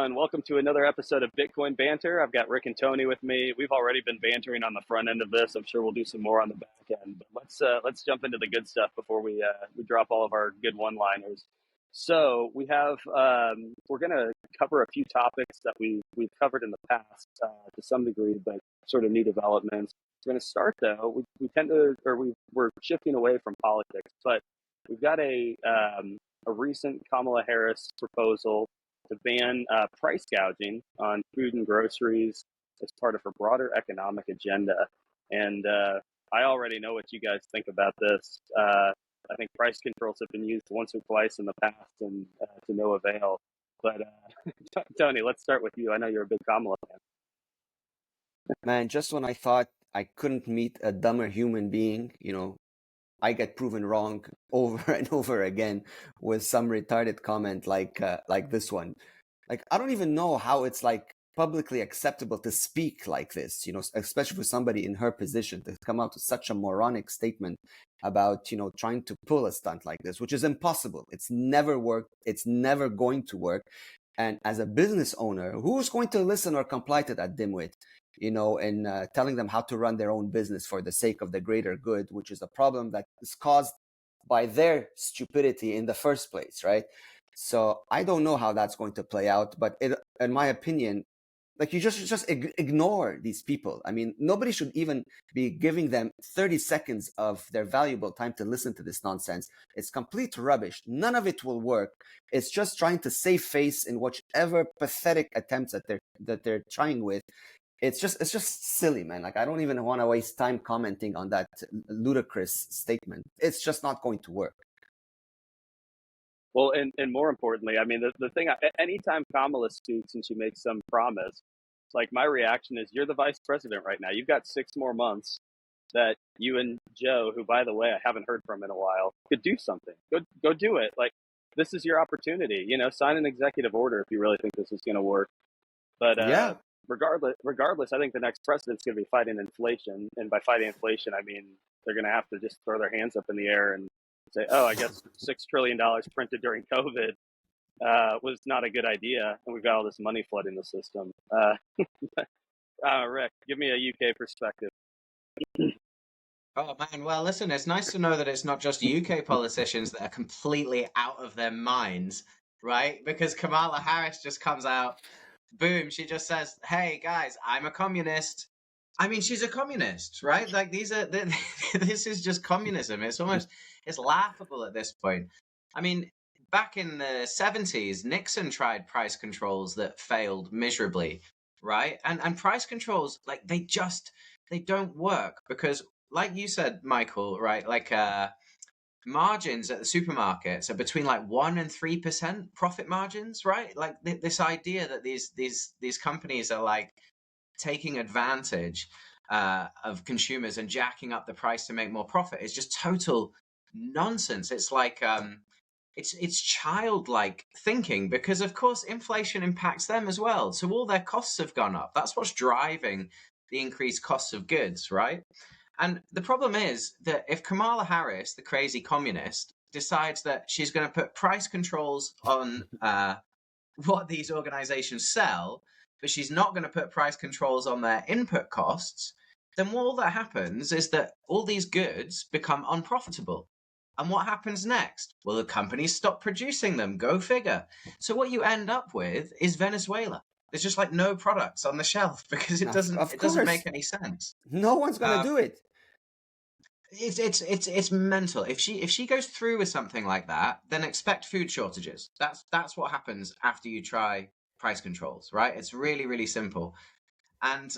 everyone. Welcome to another episode of Bitcoin Banter. I've got Rick and Tony with me. We've already been bantering on the front end of this. I'm sure we'll do some more on the back end. But let's jump into the good stuff before we drop all of our good one-liners. So we have we're going to cover a few topics that we've covered in the past to some degree, but sort of new developments. We're going to start though. We're shifting away from politics, but we've got a recent Kamala Harris proposal to ban price gouging on food and groceries as part of her broader economic agenda. And I already know what you guys think about this. I think price controls have been used once or twice in the past and to no avail. But Tony, let's start with you. I know you're a big Kamala fan. Man, just when I thought I couldn't meet a dumber human being, I get proven wrong over and over again with some retarded comment like this one. Like, I don't even know how it's like publicly acceptable to speak like this, especially for somebody in her position to come out with such a moronic statement about, trying to pull a stunt like this, which is impossible. It's never worked. It's never going to work. And as a business owner, who's going to listen or comply to that dimwit? And telling them how to run their own business for the sake of the greater good, which is a problem that is caused by their stupidity in the first place, right? So I don't know how that's going to play out, but in my opinion, like, you just ignore these people. I mean, nobody should even be giving them 30 seconds of their valuable time to listen to this nonsense. It's complete rubbish. None of it will work. It's just trying to save face in whichever pathetic attempts that they're trying with. It's just silly, man. Like, I don't even want to waste time commenting on that ludicrous statement. It's just not going to work. Well, and more importantly, I mean, the thing, anytime Kamala speaks and she makes some promise, like, my reaction is, you're the vice president right now. You've got 6 more months that you and Joe, who, by the way, I haven't heard from in a while, could do something. Go do it. Like, this is your opportunity. Sign an executive order if you really think this is going to work. But yeah. Regardless, I think the next president's going to be fighting inflation. And by fighting inflation, I mean, they're going to have to just throw their hands up in the air and say, oh, I guess $6 trillion printed during COVID was not a good idea. And we've got all this money flooding the system. Rick, give me a UK perspective. Oh, man. Well, listen, it's nice to know that it's not just UK politicians that are completely out of their minds, right? Because Kamala Harris just comes out, boom, she just says, hey, guys, I'm a communist. I mean, she's a communist, right? Like, this is just communism. It's laughable at this point. I mean, back in the 70s, Nixon tried price controls that failed miserably, right? And price controls, like, they don't work because, like you said, Michael, right? Like, margins at the supermarkets are between like 1% and 3% profit margins, right? Like, this idea that these companies are like taking advantage of consumers and jacking up the price to make more profit is just total nonsense. It's like it's childlike thinking, because of course inflation impacts them as well. So all their costs have gone up. That's what's driving the increased costs of goods, right? And the problem is that if Kamala Harris, the crazy communist, decides that she's going to put price controls on what these organizations sell, but she's not going to put price controls on their input costs, then all that happens is that all these goods become unprofitable. And what happens next? Well, the companies stop producing them. Go figure. So what you end up with is Venezuela. There's just like no products on the shelf because it doesn't make any sense. No one's going to do it. It's mental. If she goes through with something like that, then expect food shortages. That's what happens after you try price controls, right? It's really, really simple. And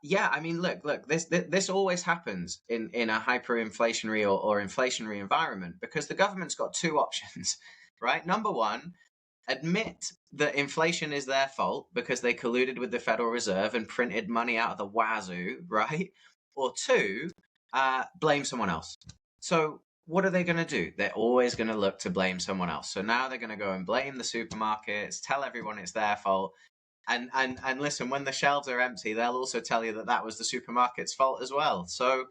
yeah, I mean, look, this always happens in a hyperinflationary or inflationary environment, because the government's got 2 options, right? Number one, admit that inflation is their fault because they colluded with the Federal Reserve and printed money out of the wazoo, right? Or 2, blame someone else. So what are they going to do? They're always going to look to blame someone else. So now they're going to go and blame the supermarkets, tell everyone it's their fault. And listen, when the shelves are empty, they'll also tell you that was the supermarket's fault as well. So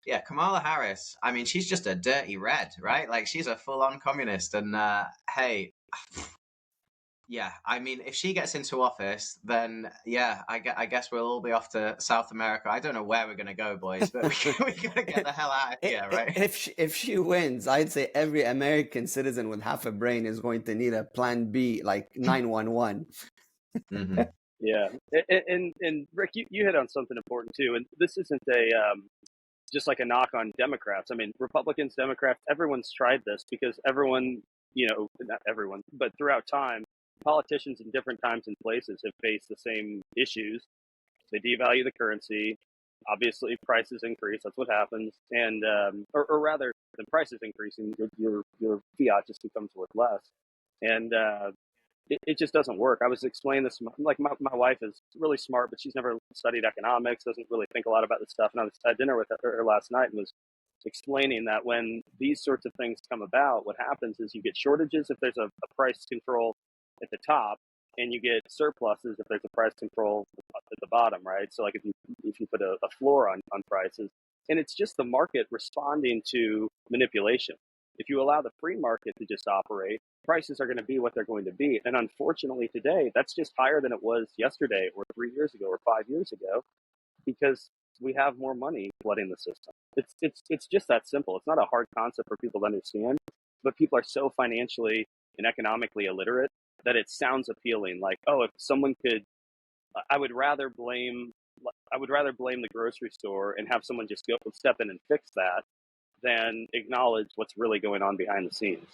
yeah, Kamala Harris, I mean, she's just a dirty red, right? Like, she's a full-on communist. And hey, Yeah, I mean, if she gets into office, then yeah, I guess we'll all be off to South America. I don't know where we're gonna go, boys, but we gotta get the hell out of here, right? If she wins, I'd say every American citizen with half a brain is going to need a plan B, like 911. Hmm. Yeah, and Rick, you hit on something important too, and this isn't a just like a knock on Democrats. I mean, Republicans, Democrats, everyone's tried this because everyone, not everyone, but throughout time, politicians in different times and places have faced the same issues. They devalue the currency. Obviously, prices increase. That's what happens, and or rather, the prices increasing, your fiat just becomes worth less, and it just doesn't work. I was explaining this, like my wife is really smart, but she's never studied economics, doesn't really think a lot about this stuff. And I was at dinner with her last night and was explaining that when these sorts of things come about, what happens is you get shortages if there's a price control at the top, and you get surpluses if there's a price control at the bottom, right? So like if you put a floor on prices, and it's just the market responding to manipulation. If you allow the free market to just operate, prices are going to be what they're going to be. And unfortunately, today, that's just higher than it was yesterday or 3 years ago or 5 years ago because we have more money flooding the system. It's just that simple. It's not a hard concept for people to understand, but people are so financially and economically illiterate that it sounds appealing. Like, oh, if someone could, I would rather blame the grocery store and have someone just go step in and fix that than acknowledge what's really going on behind the scenes.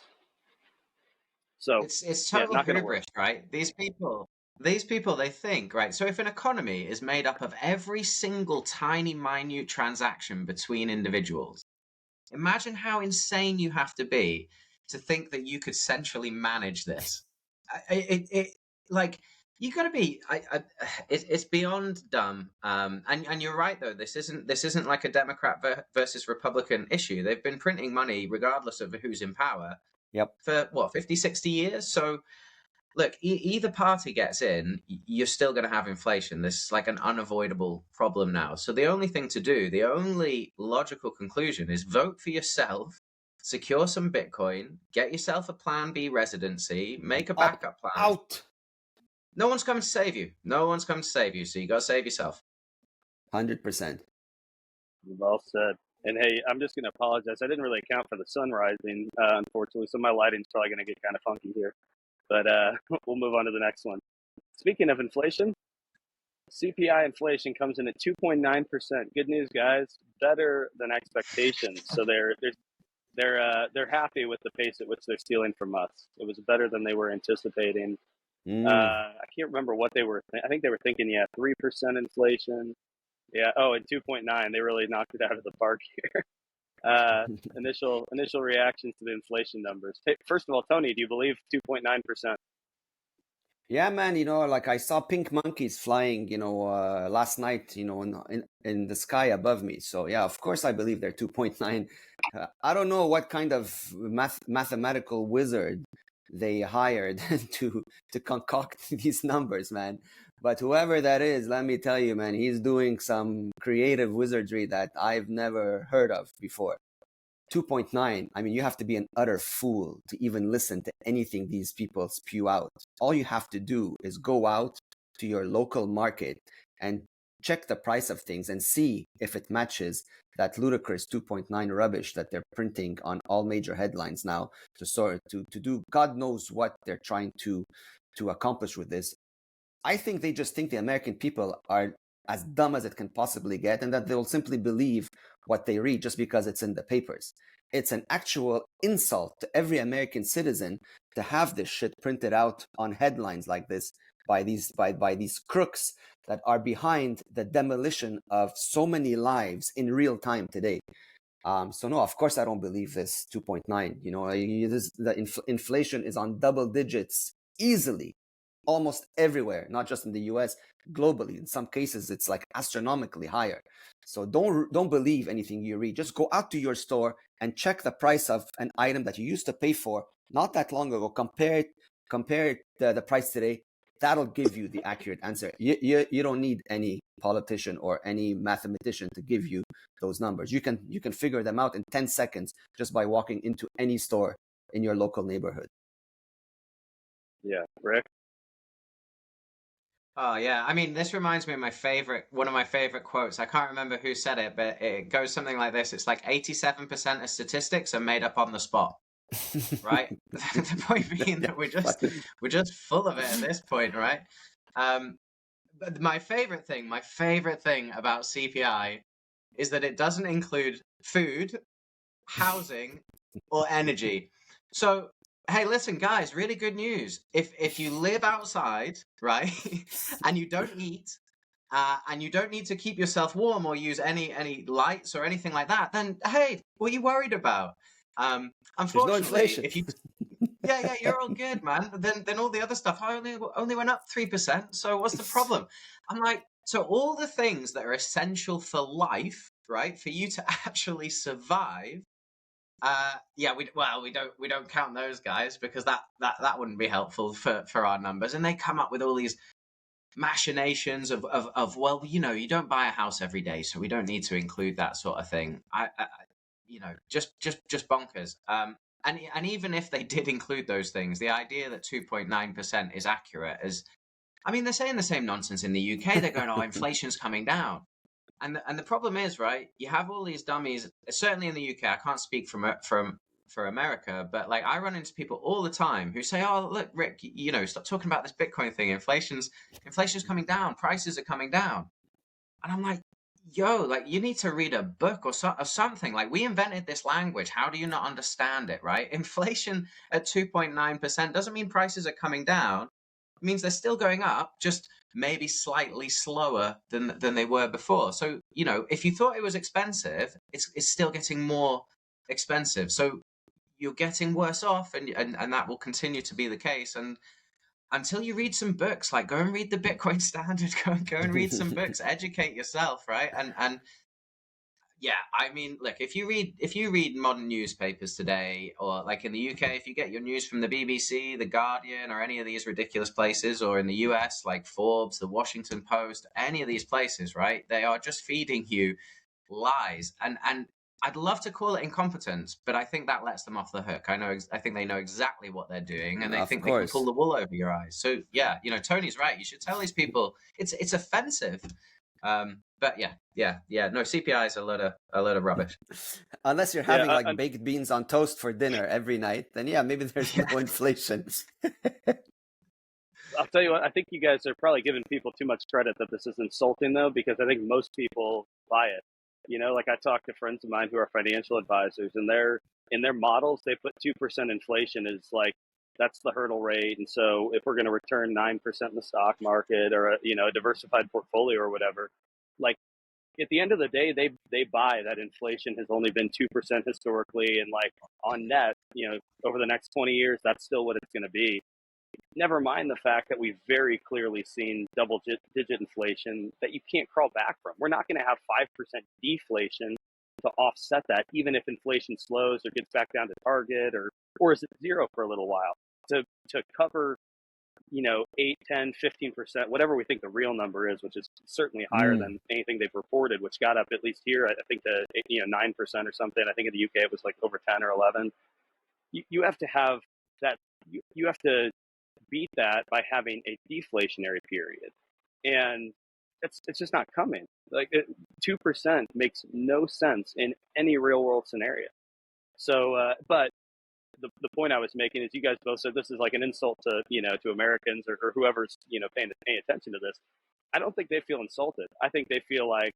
So, It's yeah, total not going to work. hubris, right? These people, they think, right? So if an economy is made up of every single tiny, minute transaction between individuals, imagine how insane you have to be to think that you could centrally manage this. It like you got to be. It's beyond dumb. And you're right though. This isn't like a Democrat versus Republican issue. They've been printing money regardless of who's in power Yep. for what 50, 60 years. So look, either party gets in, you're still going to have inflation. This is like an unavoidable problem now. So the only thing to do, the only logical conclusion is vote for yourself, secure some Bitcoin, get yourself a plan B residency, And make a opt backup plan. out. No one's coming to save you. No one's coming to save you. So you got to save yourself. 100%. Well said. And hey, I'm just going to apologize. I didn't really account for the sun rising, unfortunately, so my lighting's probably going to get kind of funky here. But we'll move on to the next one. Speaking of inflation, CPI inflation comes in at 2.9%. Good news, guys. Better than expectations. So they're happy with the pace at which they're stealing from us. It was better than they were anticipating. I can't remember what they were. I think they were thinking, 3% inflation. Yeah. Oh, and 2.9. They really knocked it out of the park here. Initial reactions to the inflation numbers. Hey, first of all, Tony, do you believe 2.9%? Yeah, man, like I saw pink monkeys flying, last night, in the sky above me. So yeah, of course I believe they're 2.9. I don't know what kind of mathematical wizard they hired to concoct these numbers, man. But whoever that is, let me tell you, man, he's doing some creative wizardry that I've never heard of before. 2.9, I mean, you have to be an utter fool to even listen to anything these people spew out. All you have to do is go out to your local market and check the price of things and see if it matches that ludicrous 2.9 rubbish that they're printing on all major headlines now to do God knows what they're trying to accomplish with this. I think they just think the American people are as dumb as it can possibly get, and that they'll simply believe what they read just because it's in the papers. It's an actual insult to every American citizen to have this shit printed out on headlines like this by these crooks that are behind the demolition of so many lives in real time today. So no, of course I don't believe this 2.9. Inflation is on double digits easily, almost everywhere, not just in the US, globally. In some cases, it's like astronomically higher. So don't believe anything you read. Just go out to your store and check the price of an item that you used to pay for not that long ago. Compare the price today. That'll give you the accurate answer. You don't need any politician or any mathematician to give you those numbers. You can figure them out in 10 seconds just by walking into any store in your local neighborhood. Yeah, Rick. Oh yeah, I mean, this reminds me of one of my favorite quotes. I can't remember who said it, but it goes something like this. It's like 87% of statistics are made up on the spot, right? The point being Yeah, that fucking. we're just full of it at this point, right? Um, but my favorite thing about CPI is that it doesn't include food, housing, or energy. So, hey, listen, guys, really good news. If you live outside, right, and you don't eat, and you don't need to keep yourself warm or use any lights or anything like that, then hey, what are you worried about? There's no Unfortunately, inflation. if you yeah, you're all good, man. Then all the other stuff only went up 3%. So what's the problem? I'm like, so all the things that are essential for life, right, for you to actually survive. Yeah, we don't count those guys because that wouldn't be helpful for our numbers. And they come up with all these machinations of well, you don't buy a house every day, so we don't need to include that sort of thing. Just bonkers. And even if they did include those things, the idea that 2.9% is accurate is, I mean, they're saying the same nonsense in the UK. They're going, oh, inflation's coming down. And the problem is, right, you have all these dummies, certainly in the UK. I can't speak for America, but like I run into people all the time who say, "Oh, look, Rick, stop talking about this Bitcoin thing. Inflation's coming down, prices are coming down." And I'm like, "Yo, like you need to read a book or something. Like we invented this language. How do you not understand it, right? Inflation at 2.9% doesn't mean prices are coming down. It means they're still going up, just maybe slightly slower than they were before. So, if you thought it was expensive, it's still getting more expensive. So you're getting worse off, and that will continue to be the case. And until you read some books, like go and read the Bitcoin Standard, go and read some books, educate yourself, right? And yeah, I mean, look, if you read modern newspapers today, or like in the UK, if you get your news from the BBC, the Guardian, or any of these ridiculous places, or in the US, like Forbes, the Washington Post, any of these places, right? They are just feeding you lies, and I'd love to call it incompetence, but I think that lets them off the hook. I think they know exactly what they're doing, and they Of think they can pull course. the wool over your eyes. So yeah, Tony's right. You should tell these people it's offensive. But yeah. No, CPI is a load of rubbish. Unless you're Yeah, having like baked beans on toast for dinner every night, then yeah, maybe there's no inflation. I'll tell you what, I think you guys are probably giving people too much credit that this is insulting, though, because I think most people buy it. Like I talk to friends of mine who are financial advisors, and in their models, they put 2% inflation is like that's the hurdle rate. And so if we're going to return 9% in the stock market or a diversified portfolio or whatever, like at the end of the day, they buy that inflation has only been 2% historically, and like on net, over the next 20 years, that's still what it's going to be. Never mind the fact that we've very clearly seen double-digit inflation that you can't crawl back from. We're not going to have 5% deflation to offset that, even if inflation slows or gets back down to target, or is it zero for a little while. To cover 8, 10, 15%, whatever we think the real number is, which is certainly higher Mm. than anything they've reported, which got up at least here, I think to 9% or something. I think in the UK it was like over 10 or 11. You have to have that. You have to beat that by having a deflationary period, and it's just not coming. Like 2% makes no sense in any real world scenario. So, but the point I was making is you guys both said this is like an insult to Americans or whoever's paying attention to this. I don't think they feel insulted. I think they feel like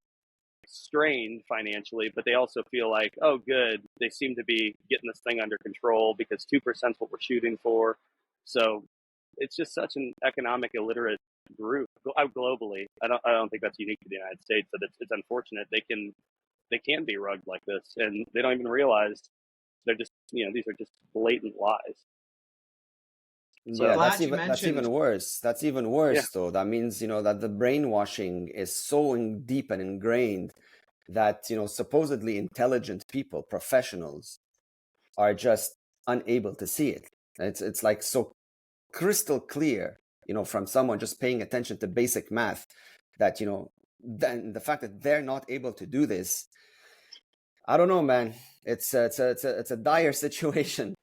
strained financially, but they also feel like, oh, good, they seem to be getting this thing under control because 2% is what we're shooting for. So it's just such an economic illiterate group globally. I don't think that's unique to the United States, but it's unfortunate they can be rugged like this, and they don't even realize they're just these are just blatant lies. I'm Yeah, So glad you that's even mentioned. worse. That's even yeah, worse, though. That means, that the brainwashing is so deep and ingrained that, supposedly intelligent people, professionals, are just unable to see it. It's like so crystal clear, from someone just paying attention to basic math that, then the fact that they're not able to do this, I don't know, man. It's a dire situation.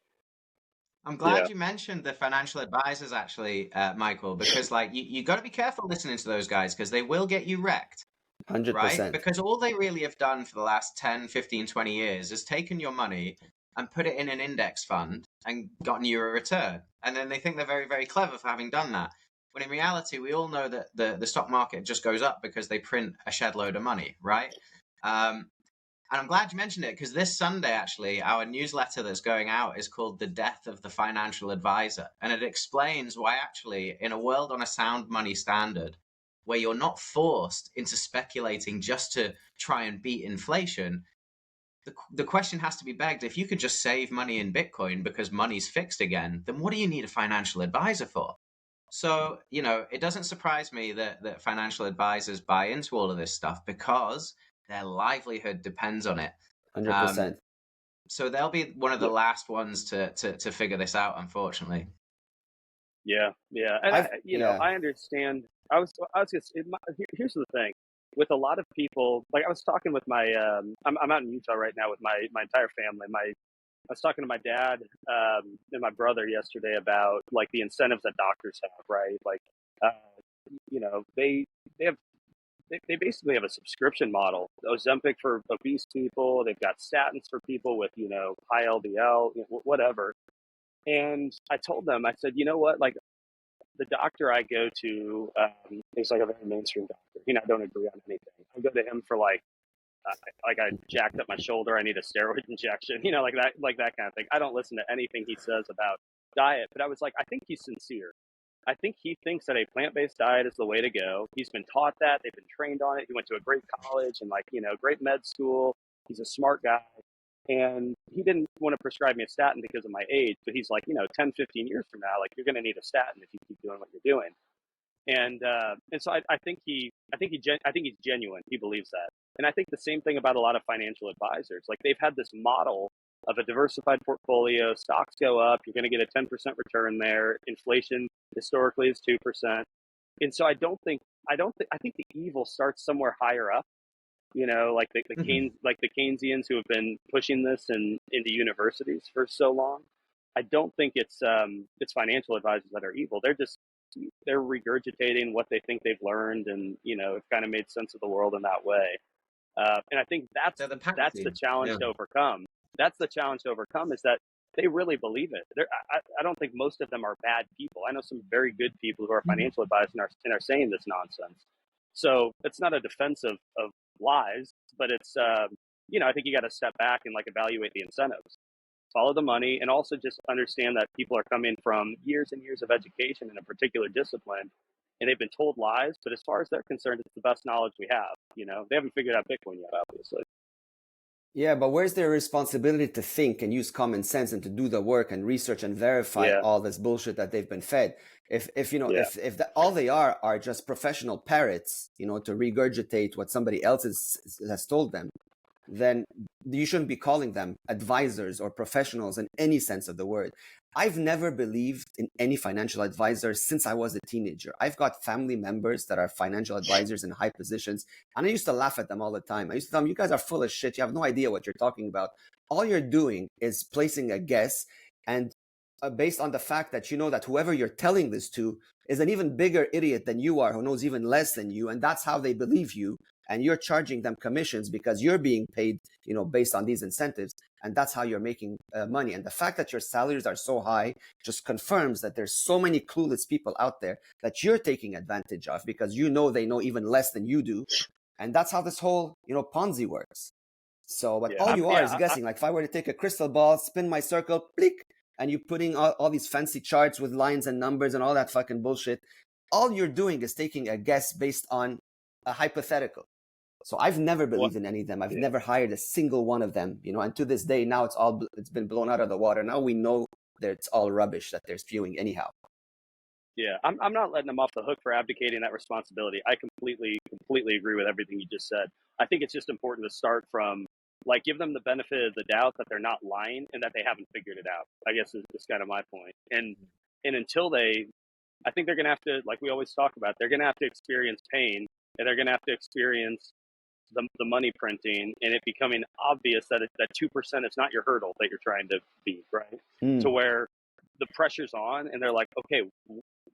I'm Yeah, glad you mentioned the financial advisors, actually, Michael, because like you got to be careful listening to those guys because they will get you wrecked, right? 100%. Because all they really have done for the last 10, 15, 20 years is taken your money and put it in an index fund and gotten you a return. And then they think they're very, very clever for having done that. When in reality, we all know that the stock market just goes up because they print a shed load of money, right? And I'm glad you mentioned it because this Sunday, actually, our newsletter that's going out is called The Death of the Financial Advisor. And it explains why, actually, in a world on a sound money standard, where you're not forced into speculating just to try and beat inflation, the question has to be begged, if you could just save money in Bitcoin because money's fixed again, then what do you need a financial advisor for? So, it doesn't surprise me that financial advisors buy into all of this stuff because their livelihood depends on it. Um, 100%. so they'll be one of the yeah, last ones to figure this out, unfortunately. yeah. And Yeah, I understand. I was just here's the thing. With a lot of people, like I was talking with my, I'm out in Utah right now with my entire family. I was talking to my dad and my brother yesterday about like the incentives that doctors have, right? Like, uh, they have they basically have a subscription model. Ozempic for obese people. They've got statins for people with high LDL, whatever. And I told them, I said, you know what? Like the doctor I go to, he's like a very mainstream doctor. I don't agree on anything. I go to him for like I jacked up my shoulder. I need a steroid injection. Like that kind of thing. I don't listen to anything he says about diet. But I was like, I think he's sincere. I think he thinks that a plant-based diet is the way to go. He's been taught that. They've been trained on it. He went to a great college and great med school. He's a smart guy. And he didn't want to prescribe me a statin because of my age, but he's like, 10, 15 years from now, like you're going to need a statin if you keep doing what you're doing. And so I think I think he's genuine. He believes that. And I think the same thing about a lot of financial advisors. Like they've had this model of a diversified portfolio. Stocks go up, you're going to get a 10% return there. Inflation historically is 2%. And so I think the evil starts somewhere higher up. Like the Mhm. Keynesians who have been pushing this into universities for so long. I don't think it's financial advisors that are evil. They're regurgitating what they think they've learned, and have kind of made sense of the world in that way. And I think They're the that's the patsy. challenge Yeah. to overcome. That's the challenge to overcome is that they really believe it. I don't think most of them are bad people. I know some very good people who are Mhm. financial advisors and are saying this nonsense. So it's not a defense of lies, but it's I think you got to step back and like evaluate the incentives, follow the money, and also just understand that people are coming from years and years of education in a particular discipline, and they've been told lies. But as far as they're concerned, it's the best knowledge we have. They haven't figured out Bitcoin yet, obviously. yeah, but where's their responsibility to think and use common sense and to do the work and research and verify Yeah, all this bullshit that they've been fed? If yeah, all they are just professional parrots, to regurgitate what somebody else has told them, then you shouldn't be calling them advisors or professionals in any sense of the word. I've never believed in any financial advisor since I was a teenager. I've got family members that are financial advisors in high positions, and I used to laugh at them all the time. I used to tell them, you guys are full of shit. You have no idea what you're talking about. All you're doing is placing a guess, and based on the fact that you know that whoever you're telling this to is an even bigger idiot than you are, who knows even less than you, and that's how they believe you, and you're charging them commissions because you're being paid, based on these incentives, and that's how you're making money. And the fact that your salaries are so high just confirms that there's so many clueless people out there that you're taking advantage of because they know even less than you do, and that's how this whole Ponzi works. So, but yeah, all I'm, you are is yeah, guessing. Like if I were to take a crystal ball, spin my circle, blick, and you putting all these fancy charts with lines and numbers and all that fucking bullshit, all you're doing is taking a guess based on a hypothetical. So I've never what, believed in any of them. I've yeah, never hired a single one of them, and to this day now it's been blown out of the water. Now we know that it's all rubbish that they're spewing anyhow. yeah. I'm not letting them off the hook for abdicating that responsibility. I completely agree with everything you just said. I think it's just important to start from like give them the benefit of the doubt that they're not lying and that they haven't figured it out. I guess is kind of my point. And until I think they're going to have to, like we always talk about, they're going to have to experience pain, and they're going to have to experience the money printing and it becoming obvious that that 2% is not your hurdle that you're trying to beat, right? To Mm. where the pressure's on, and they're like, okay,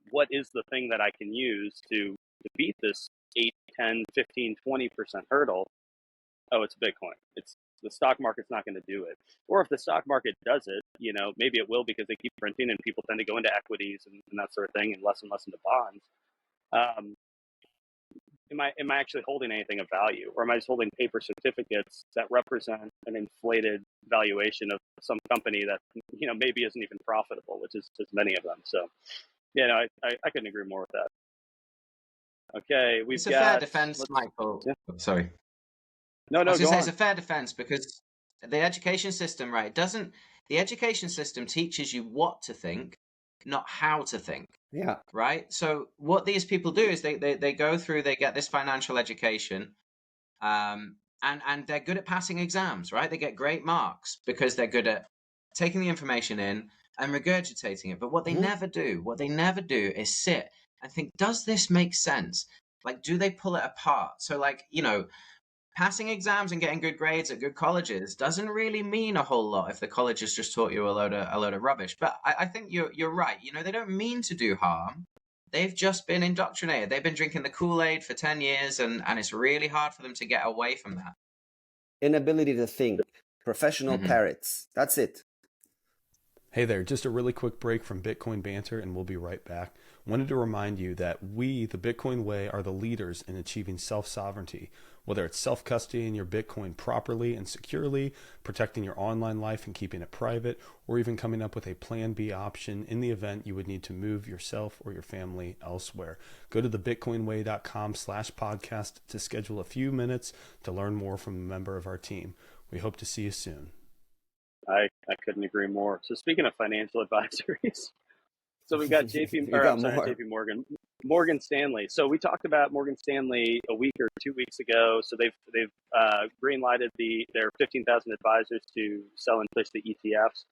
what is the thing that I can use to beat this 8, 10, 15, 20% hurdle? Oh, it's Bitcoin. It's the stock market's not going to do it. Or if the stock market does it, maybe it will because they keep printing and people tend to go into equities and that sort of thing and less into bonds. Am I actually holding anything of value, or am I just holding paper certificates that represent an inflated valuation of some company that maybe isn't even profitable, which is many of them. So I couldn't agree more with that. Okay, it's a fair defense, Michael. Yeah. Oh, sorry. No, I was go gonna say on. it's a fair defense because the education system, right? The education system teaches you what to think, not how to think. Yeah. Right. So what these people do is they go through, they get this financial education, and they're good at passing exams, right? They get great marks because they're good at taking the information in and regurgitating it. But what they never do is sit and think, does this make sense? Like, do they pull it apart? So like, passing exams and getting good grades at good colleges doesn't really mean a whole lot if the college has just taught you a load of rubbish. But I think you're right. They don't mean to do harm. They've just been indoctrinated. They've been drinking the Kool-Aid for 10 years, and it's really hard for them to get away from that. Inability to think. Professional parrots. That's it. Hey there, just a really quick break from Bitcoin Banter and we'll be right back. Wanted to remind you that we, the Bitcoin Way, are the leaders in achieving self-sovereignty. Whether it's self-custodying your Bitcoin properly and securely, protecting your online life and keeping it private, or even coming up with a Plan B option in the event you would need to move yourself or your family elsewhere. Go to thebitcoinway.com/podcast to schedule a few minutes to learn more from a member of our team. We hope to see you soon. I couldn't agree more. So speaking of financial advisories, so we've got Morgan Stanley. So we talked about Morgan Stanley a week or 2 weeks ago. So they've green-lighted their 15,000 advisors to sell and push the ETFs.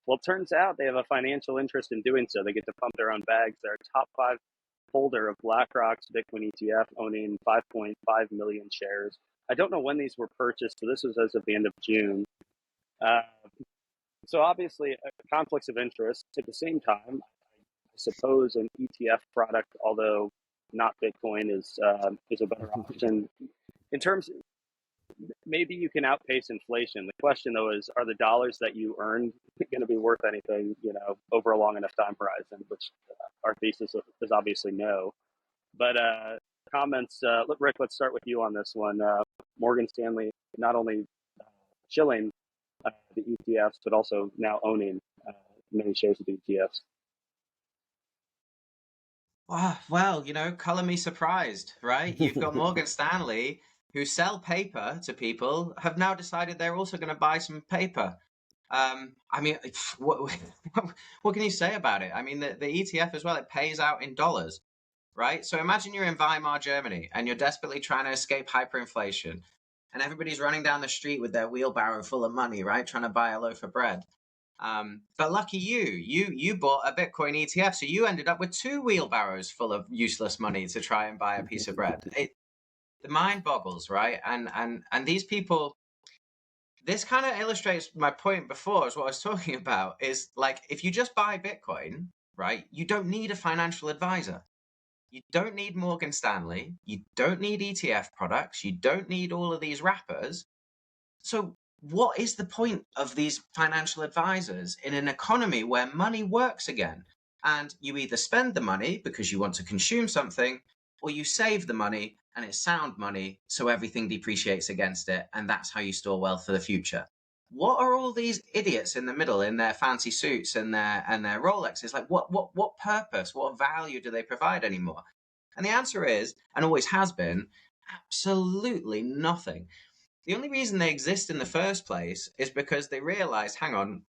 Well, it turns out they have a financial interest in doing so. They get to pump their own bags. They're a top 5 holder of BlackRock's Bitcoin ETF, owning 5.5 million shares. I don't know when these were purchased, so this was as of the end of June. So obviously, conflicts of interest. At the same time, I suppose an ETF product, although not Bitcoin, is a better option. In terms, maybe you can outpace inflation. The question, though, is: are the dollars that you earn going to be worth anything, over a long enough time horizon? Which our thesis is obviously no. But comments, Rick. Let's start with you on this one. Morgan Stanley not only chilling the ETFs, but also now owning many shares of the ETFs. Well, color me surprised, right? You've got Morgan Stanley, who sell paper to people, have now decided they're also going to buy some paper. I mean, what can you say about it? I mean, the ETF as well, it pays out in dollars, right? So imagine you're in Weimar, Germany, and you're desperately trying to escape hyperinflation. And everybody's running down the street with their wheelbarrow full of money, right? Trying to buy a loaf of bread. But lucky you bought a Bitcoin ETF. So you ended up with 2 wheelbarrows full of useless money to try and buy a piece of bread. The mind boggles, right? And these people, this kind of illustrates my point before, is what I was talking about, is like, if you just buy Bitcoin, right, you don't need a financial advisor. You don't need Morgan Stanley. You don't need ETF products. You don't need all of these wrappers. So what is the point of these financial advisors in an economy where money works again? And you either spend the money because you want to consume something, or you save the money and it's sound money, so everything depreciates against it. And that's how you store wealth for the future. What are all these idiots in the middle in their fancy suits and their Rolexes? Like, what purpose, what value do they provide anymore? And the answer is, and always has been, absolutely nothing. The only reason they exist in the first place is because they realized, hang on,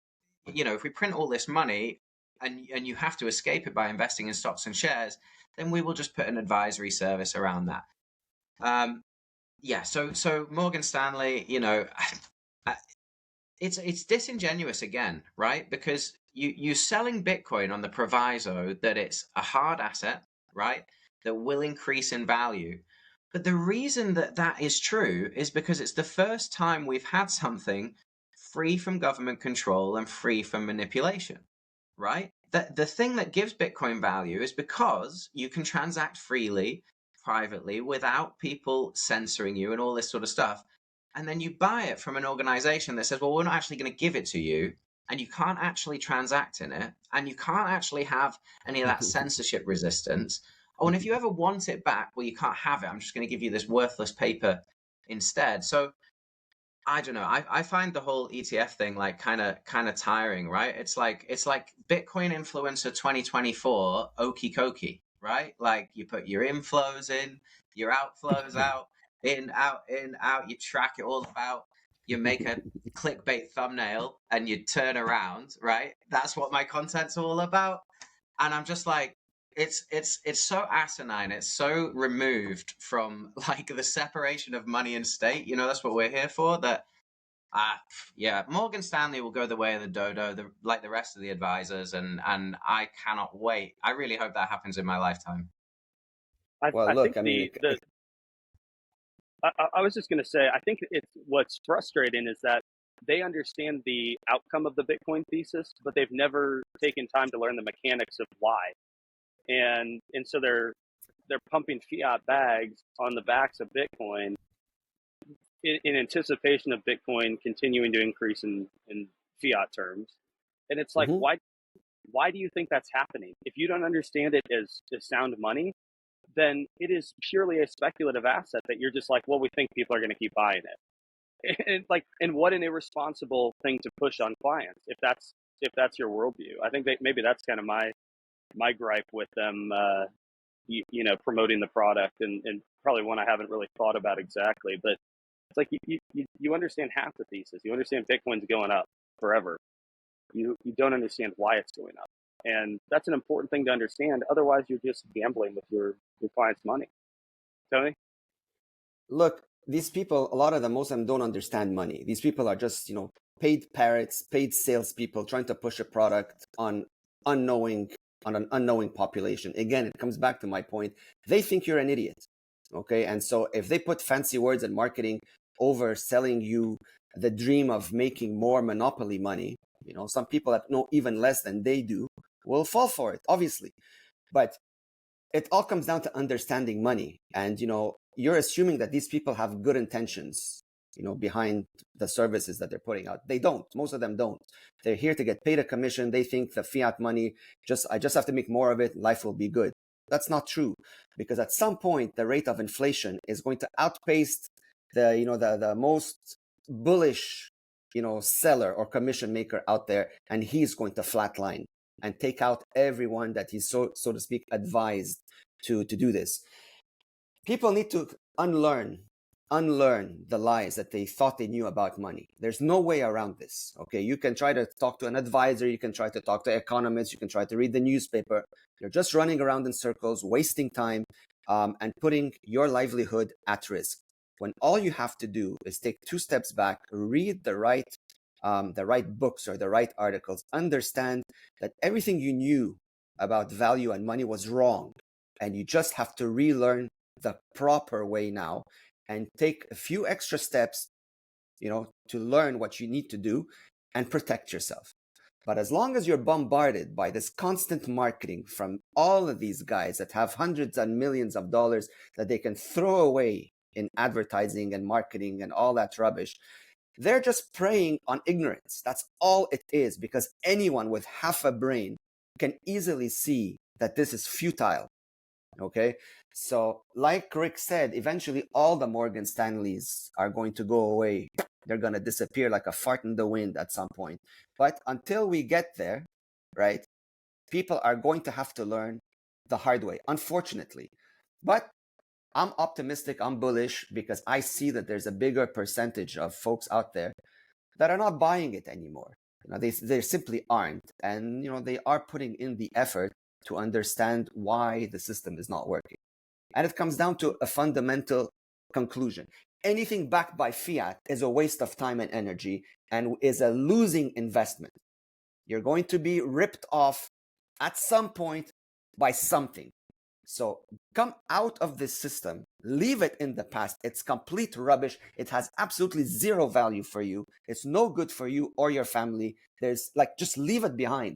if we print all this money and you have to escape it by investing in stocks and shares, then we will just put an advisory service around that. So Morgan Stanley, it's disingenuous again, right? Because you're selling Bitcoin on the proviso that it's a hard asset, right, that will increase in value. But the reason that is true is because it's the first time we've had something free from government control and free from manipulation, right? the thing that gives Bitcoin value is because you can transact freely, privately, without people censoring you and all this sort of stuff. And then you buy it from an organization that says, well, we're not actually going to give it to you. And you can't actually transact in it. And you can't actually have any of that censorship resistance. Oh, and if you ever want it back, well, you can't have it. I'm just going to give you this worthless paper instead. So I don't know. I find the whole ETF thing like kind of tiring, right? It's like Bitcoin Influencer 2024 okie dokie, right? Like you put your inflows in, your outflows out, in, out, you track it all about, you make a clickbait thumbnail and you turn around, right? That's what my content's all about. And I'm just like, it's so asinine. It's so removed from like the separation of money and state. You know, that's what we're here for. That yeah, Morgan Stanley will go the way of the dodo, like the rest of the advisors, and I cannot wait. I really hope that happens in my lifetime. Well, I look, think I mean, I was just going to say, I think it's what's frustrating is that they understand the outcome of the Bitcoin thesis, but they've never taken time to learn the mechanics of why. And so they're pumping fiat bags on the backs of Bitcoin in anticipation of Bitcoin continuing to increase in fiat terms. And it's like, why do you think that's happening? If you don't understand it as sound money, then it is purely a speculative asset that you're just like, well, we think people are going to keep buying it. And what an irresponsible thing to push on clients if that's your worldview. I think that maybe that's kind of my gripe with them, promoting the product, and probably one I haven't really thought about exactly. But it's like you understand half the thesis. You understand Bitcoin's going up forever. You don't understand why it's going up, and that's an important thing to understand. Otherwise, you're just gambling with your client's money. Tony? look, these people, a lot of them, most of them don't understand money. These people are just, paid parrots, paid salespeople trying to push a product on an unknowing population. Again, it comes back to my point. They think you're an idiot. Okay. And so if they put fancy words and marketing over selling you the dream of making more monopoly money, some people that know even less than they do will fall for it, obviously. But it all comes down to understanding money. And, you're assuming that these people have good intentions, behind the services that they're putting out. They don't. Most of them don't. They're here to get paid a commission. They think the fiat money, I just have to make more of it. Life will be good. That's not true, because at some point, the rate of inflation is going to outpace the most bullish, seller or commission maker out there. And he's going to flatline and take out everyone that he's so to speak advised to do this. People need to unlearn the lies that they thought they knew about money. There's no way around this. Okay, you can try to talk to an advisor, you can try to talk to economists, you can try to read the newspaper. You're just running around in circles, wasting time, and putting your livelihood at risk. When all you have to do is take 2 steps back, read the right books or the right articles, understand that everything you knew about value and money was wrong, and you just have to relearn the proper way now and take a few extra steps, to learn what you need to do and protect yourself. But as long as you're bombarded by this constant marketing from all of these guys that have hundreds and millions of dollars that they can throw away in advertising and marketing and all that rubbish, they're just preying on ignorance. That's all it is, because anyone with half a brain can easily see that this is futile. Okay, so like Rick said, eventually all the Morgan Stanleys are going to go away. They're going to disappear like a fart in the wind at some point. But until we get there, right, people are going to have to learn the hard way, unfortunately. But I'm optimistic, I'm bullish, because I see that there's a bigger percentage of folks out there that are not buying it anymore. They simply aren't. And, they are putting in the effort to understand why the system is not working. And it comes down to a fundamental conclusion. Anything backed by fiat is a waste of time and energy and is a losing investment. You're going to be ripped off at some point by something. So come out of this system, leave it in the past. It's complete rubbish. It has absolutely zero value for you. It's no good for you or your family. Just leave it behind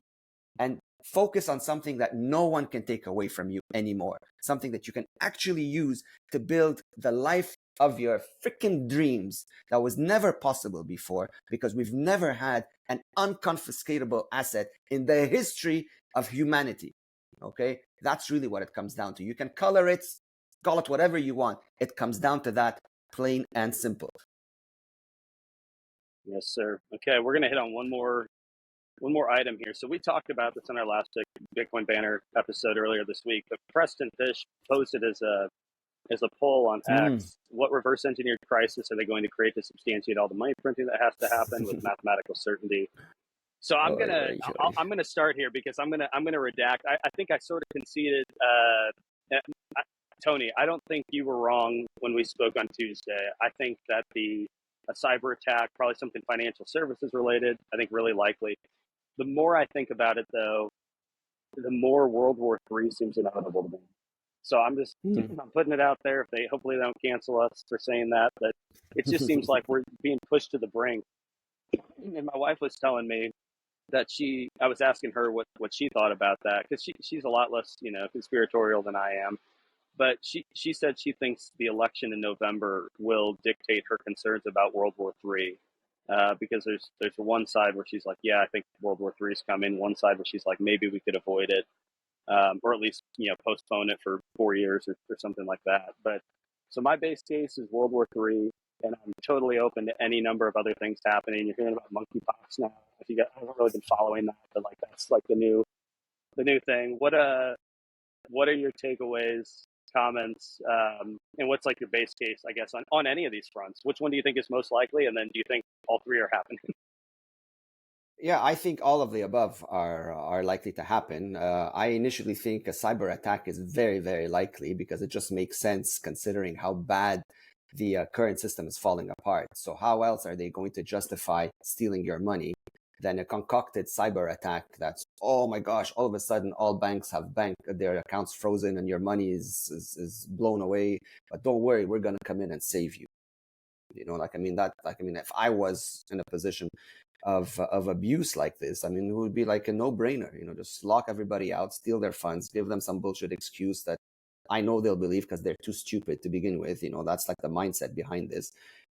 and focus on something that no one can take away from you anymore, something that you can actually use to build the life of your freaking dreams that was never possible before, because we've never had an unconfiscatable asset in the history of humanity. Okay, that's really what it comes down to. You can color it, call it whatever you want. It comes down to that, plain and simple. Yes, sir. Okay, we're gonna hit on one more item here. So we talked about this in our last Bitcoin Banter episode earlier this week, but Preston Fish posted as a poll on X, what reverse engineered crisis are they going to create to substantiate all the money printing that has to happen with mathematical certainty? So I'm gonna start here because I'm gonna redact. I think I sort of conceded. Tony, I don't think you were wrong when we spoke on Tuesday. I think that a cyber attack, probably something financial services related, I think really likely. The more I think about it, though, the more World War III seems inevitable to me. So I'm just I'm putting it out there. Hopefully they don't cancel us for saying that, but it just seems like we're being pushed to the brink. And my wife was telling me that I was asking her what she thought about that, because she's a lot less conspiratorial than I am. But she said she thinks the election in November will dictate her concerns about World War III. Because there's one side where she's like, yeah, I think World War III is coming. One side where she's like, maybe we could avoid it, or at least postpone it for 4 years or something like that. But so my base case is World War III, and I'm totally open to any number of other things happening. You're hearing about monkeypox now. I haven't really been following that, but like that's like the new thing. What are your takeaways, comments, and what's like your base case, I guess, on any of these fronts? Which one do you think is most likely, and then do you think all three are happening? Yeah, I think all of the above are likely to happen. I initially think a cyber attack is very, very likely because it just makes sense considering how bad the current system is falling apart. So how else are they going to justify stealing your money than a concocted cyber attack that's, oh my gosh, all of a sudden all banks have their accounts frozen and your money is blown away. But don't worry, we're going to come in and save you. If I was in a position of abuse like this, it would be like a no-brainer, just lock everybody out, steal their funds, give them some bullshit excuse that I know they'll believe because they're too stupid to begin with. That's like the mindset behind this.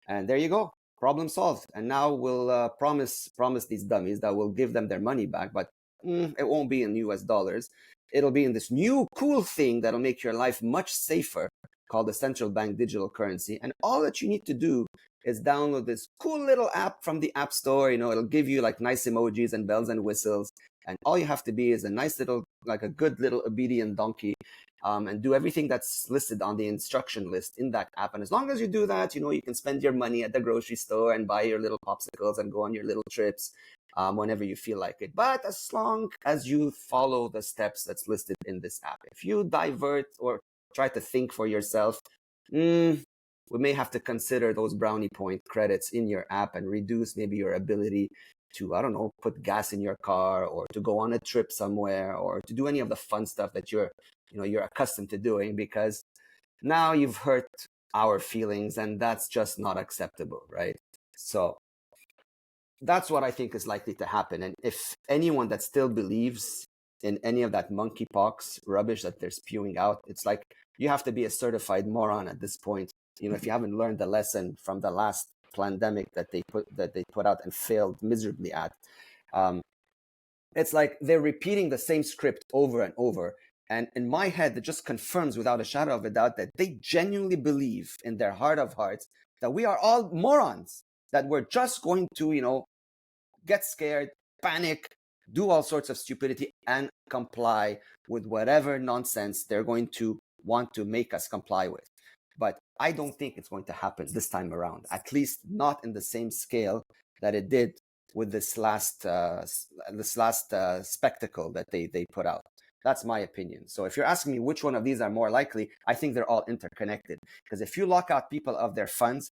And there you go. Problem solved. And now we'll promise these dummies that we'll give them their money back, but it won't be in US dollars. It'll be in this new cool thing that'll make your life much safer called the central bank digital currency. And all that you need to do is download this cool little app from the App Store. It'll give you like nice emojis and bells and whistles. And all you have to be is a nice little, like a good little obedient donkey, and do everything that's listed on the instruction list in that app. And as long as you do that, you can spend your money at the grocery store and buy your little popsicles and go on your little trips whenever you feel like it. But as long as you follow the steps that's listed in this app, if you divert or try to think for yourself, we may have to consider those brownie point credits in your app and reduce maybe your ability to, I don't know, put gas in your car or to go on a trip somewhere or to do any of the fun stuff that you're accustomed to doing, because now you've hurt our feelings and that's just not acceptable, right? So that's what I think is likely to happen. And if anyone that still believes in any of that monkeypox rubbish that they're spewing out, it's like you have to be a certified moron at this point. If you haven't learned the lesson from the last pandemic that they put out and failed miserably at, it's like they're repeating the same script over and over. And in my head, it just confirms without a shadow of a doubt that they genuinely believe in their heart of hearts that we are all morons, that we're just going to, get scared, panic, do all sorts of stupidity, and comply with whatever nonsense they're going to want to make us comply with. But I don't think it's going to happen this time around, at least not in the same scale that it did with this last spectacle that they put out. That's my opinion. So if you're asking me which one of these are more likely, I think they're all interconnected. Because if you lock out people of their funds,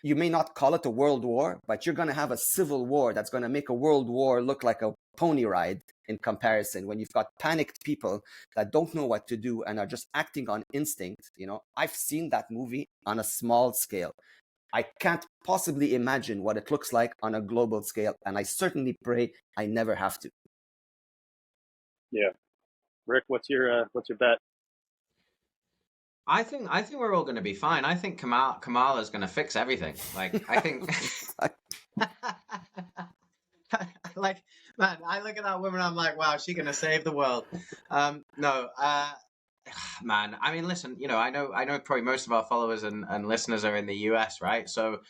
you may not call it a world war, but you're going to have a civil war that's going to make a world war look like a pony ride in comparison, when you've got panicked people that don't know what to do and are just acting on instinct. I've seen that movie on a small scale. I can't possibly imagine what it looks like on a global scale, and I certainly pray I never have to. Yeah. Rick, what's your bet? I think we're all going to be fine. I think Kamala's going to fix everything. Like I think, like man, I look at that woman, I'm like, wow, she's going to save the world. No, man. I mean, listen, I know probably most of our followers and listeners are in the US, right? So,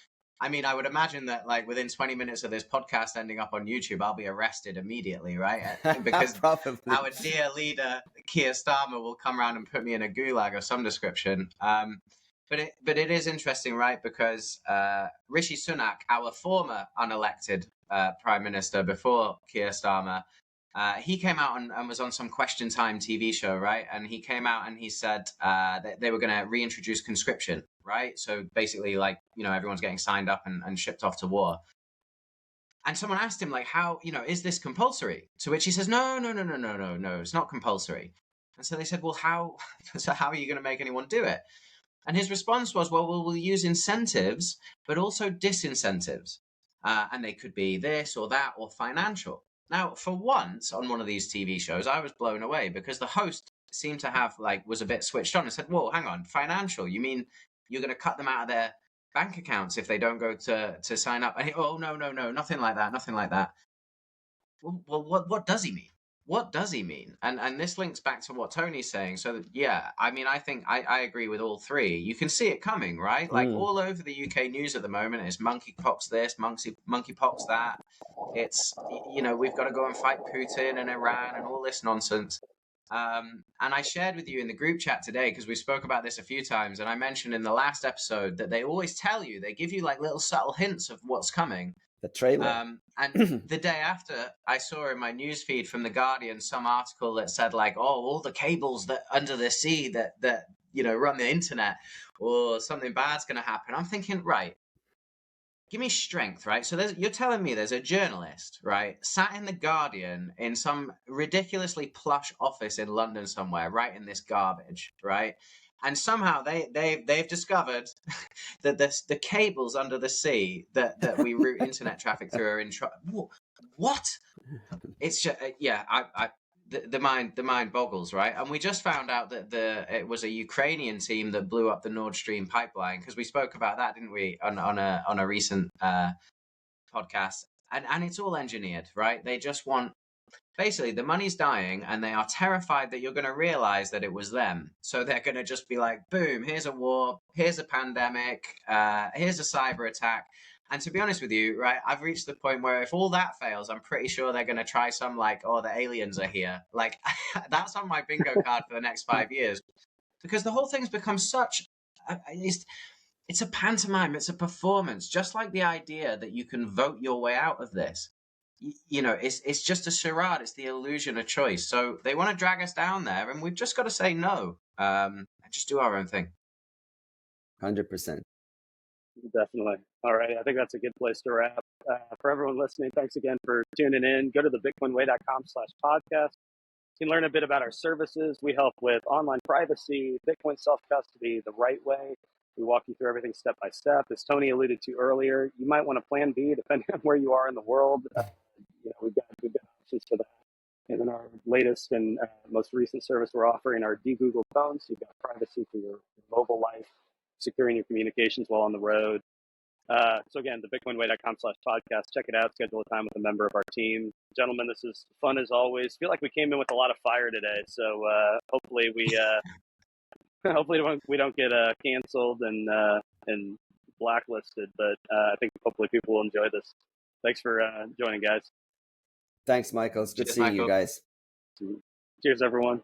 I mean, I would imagine that like within 20 minutes of this podcast ending up on YouTube, I'll be arrested immediately, right? Because Probably. our dear leader Keir Starmer will come around and put me in a gulag of some description. But it is interesting, right? Because Rishi Sunak, our former unelected prime minister before Keir Starmer, he came out and was on some Question Time TV show, right? And he came out and he said that they were going to reintroduce conscription, right? So basically, like, everyone's getting signed up and shipped off to war. And someone asked him, like, how, is this compulsory? To which he says, no, it's not compulsory. And so they said, well, how are you going to make anyone do it? And his response was, well, we'll use incentives, but also disincentives. And they could be this or that or financial. Now, for once on one of these TV shows, I was blown away because the host seemed to have, was a bit switched on and said, whoa, hang on, financial? You mean you're going to cut them out of their bank accounts if they don't go to sign up? And no, nothing like that. Well, what does he mean? What does he mean? And this links back to what Tony's saying. So yeah, I mean, I think I agree with all three. You can see it coming, right? Like all over the UK news at the moment is monkeypox this, monkeypox that. It's, we've got to go and fight Putin and Iran and all this nonsense. And I shared with you in the group chat today, because we spoke about this a few times, and I mentioned in the last episode that they always tell you, they give you like little subtle hints of what's coming. The trailer. And the day after, I saw in my newsfeed from The Guardian some article that said like, oh, all the cables that under the sea that run the internet, or something bad's going to happen. I'm thinking, right, give me strength, right? So you're telling me there's a journalist, right, sat in The Guardian in some ridiculously plush office in London somewhere, writing this garbage, right? And somehow they've discovered that the cables under the sea that we route internet traffic through are in what? It's just, the mind boggles, right? And we just found out that it was a Ukrainian team that blew up the Nord Stream pipeline, because we spoke about that, didn't we, on a recent podcast? And it's all engineered, right? They just want, basically, the money's dying and they are terrified that you're going to realize that it was them. So they're going to just be like, boom, here's a war, here's a pandemic, here's a cyber attack. And to be honest with you, right, I've reached the point where if all that fails, I'm pretty sure they're going to try some like, oh, the aliens are here. Like, that's on my bingo card for the next 5 years. Because the whole thing's become such, it's a pantomime, it's a performance, just like the idea that you can vote your way out of this. It's just a charade. It's the illusion of choice. So they want to drag us down there, and we've just got to say no, and just do our own thing. 100%. Definitely. All right. I think that's a good place to wrap. For everyone listening, thanks again for tuning in. Go to the bitcoinway.com/podcast. You can learn a bit about our services. We help with online privacy, Bitcoin self-custody, the right way. We walk you through everything step by step. As Tony alluded to earlier, you might want a plan B depending on where you are in the world. We've got options for that. And then our latest and most recent service we're offering are de-Google phones. So you've got privacy for your mobile life, securing your communications while on the road. So again, the bitcoinway.com/podcast. Check it out. Schedule a time with a member of our team. Gentlemen, this is fun as always. Feel like we came in with a lot of fire today. So hopefully we don't get canceled and blacklisted. But I think hopefully people will enjoy this. Thanks for joining, guys. Thanks, Michael. It's good Cheers, seeing Michael. you guys. Cheers, everyone.